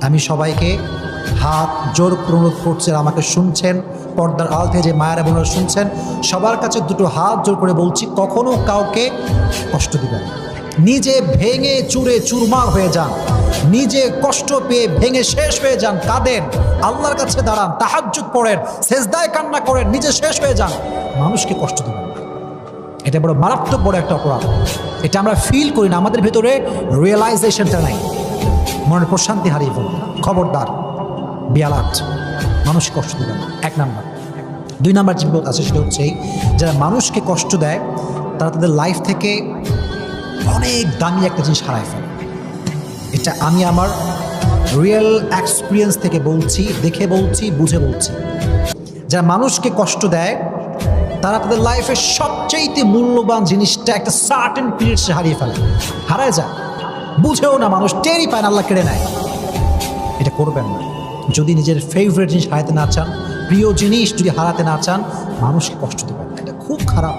আমি সবাইকে হাত জোর অনুরোধ করছি, আমাকে শুনছেন, পর্দার আড়াল থেকে যে মায়েরা বোনেরা শুনছেন, সবার কাছে দুটো হাত জোর করে বলছি, কখনো কাউকে কষ্ট দিবেন না। নিজে ভেঙে চুরে চুরমার হয়ে যান, নিজে কষ্ট পেয়ে ভেঙে শেষ হয়ে যান, কাঁদেন, আল্লাহর কাছে দাঁড়ান, তাহাজ্জুদ পড়েন, সেজদায় কান্না করেন, নিজে শেষ হয়ে যান, মানুষকে কষ্ট দিবেন না। এটা বড় মারাত্মক বড় একটা অপরাধ। এটা আমরা ফিল করি না, আমাদের ভেতরে রিয়েলাইজেশনটা নাই, মনের প্রশান্তি হারিয়ে ফেলব। খবরদার, বিয়ালাত, মানুষকে কষ্ট দেবেন না, 1 নাম্বার। 2 নাম্বার যে বিপদ আছে সেটা হচ্ছে যারা মানুষকে কষ্ট দেয় তারা তাদের লাইফ থেকে অনেক দামি একটা জিনিস হারায় ফেলে। এটা আমি আমার রিয়েল এক্সপিরিয়েন্স থেকে বলছি, দেখে বলছি, বুঝে বলছি। যারা মানুষকে কষ্ট দেয় তারা তাদের লাইফের সবচেয়ে মূল্যবান জিনিসটা একটা সার্টেন পিরিয়ডসে হারিয়ে ফেলে, হারায় যায়, বুঝেও না, মানুষ টেরই পায় না, আল্লাহ কেড়ে নেয়। এটা করবেন না। যদি নিজের ফেভারিট জিনিস হারাতে না চান, প্রিয় জিনিস যদি হারাতে না চান, মানুষকে কষ্ট দেবেন না। এটা খুব খারাপ,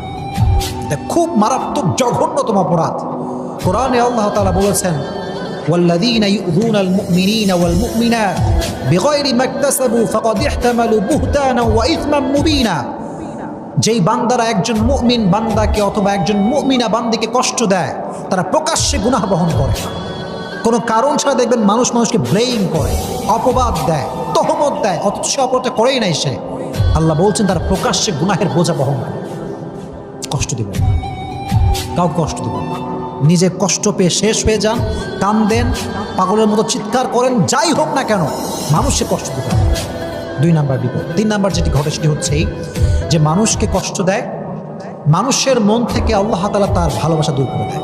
এটা খুব মারাত্মক জঘন্যতম অপরাধ। কোরআনে আল্লাহ তাআলা বলেছেন, ওয়াল্লাযীনা ইউযুনাল মুমিনিনা ওয়াল মুমিনাত বিগাইরি মাকতাসাবু ফাকাদ ইহতামালু বুহতানা ওয়া ইসমান মুবিনা। যেই বান্দারা একজন মুমিন বান্দাকে অথবা একজন মুমিনা বান্দিকে কষ্ট দেয়, তারা প্রকাশ্যে গুনাহ বহন করে। কোনো কারণ ছাড়া দেখবেন মানুষ মানুষকে ব্লেম করে, অপবাদ দেয়, তহমত দেয়, অথচ সে অপরাধটা করেই নাই সে। আল্লাহ বলছেন তারা প্রকাশ্যে গুনাহের বোঝা বহন করে। কষ্ট দিবেন না, কাউকে কষ্ট দিবেন না। নিজে কষ্ট পেয়ে শেষ হয়ে যান, কান্দেন, পাগলের মতো চিৎকার করেন, যাই হোক না কেন, মানুষকে কষ্ট দিবেন না। 2 নাম্বার বিপদ। 3 নাম্বার যেটি ঘটে সেটি হচ্ছে যে মানুষকে কষ্ট দেয়, মানুষের মন থেকে আল্লাহ তাআলা তার ভালোবাসা দূর করে দেয়।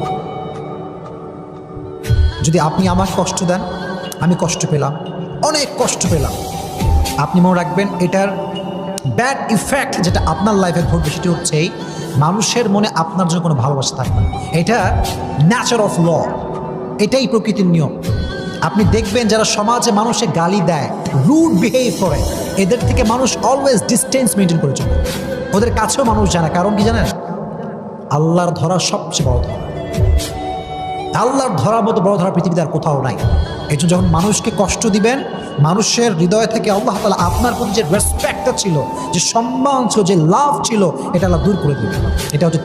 যদি আপনি আমাকে কষ্ট দেন, আমি কষ্ট পেলাম, অনেক কষ্ট পেলাম, আপনি মনে রাখবেন এটার ব্যাড ইফেক্ট যেটা আপনার লাইফে ঘটবে সেটি হচ্ছে মানুষের মনে আপনার জন্য কোনো ভালোবাসা থাকবে না। এটা ন্যাচার অফ ল, এটাই প্রকৃতির নিয়ম। আপনি দেখবেন যারা সমাজে মানুষে গালি দেয়, রুড বিহেভ করে, এদের থেকে মানুষ অলওয়েজ ডিস্টেন্স মেনটেন করে চলে। ওদের কাছেও মানুষ জানে, কারণ কি জানেন? আল্লাহর ধরা সবচেয়ে বড় ধরা। আল্লাহর ধরার মতো বড় ধরা পৃথিবীতে আর কোথাও নাই। এই জন্য যখন মানুষকে কষ্ট দিবেন, মানুষের হৃদয় থেকে আল্লাহ তাআলা আপনার প্রতি যে রেসপেক্টটা ছিল, যে সম্মান ছিল, যে লাভ ছিল, এটা আল্লাহ দূর করে দিবেন। এটা হচ্ছে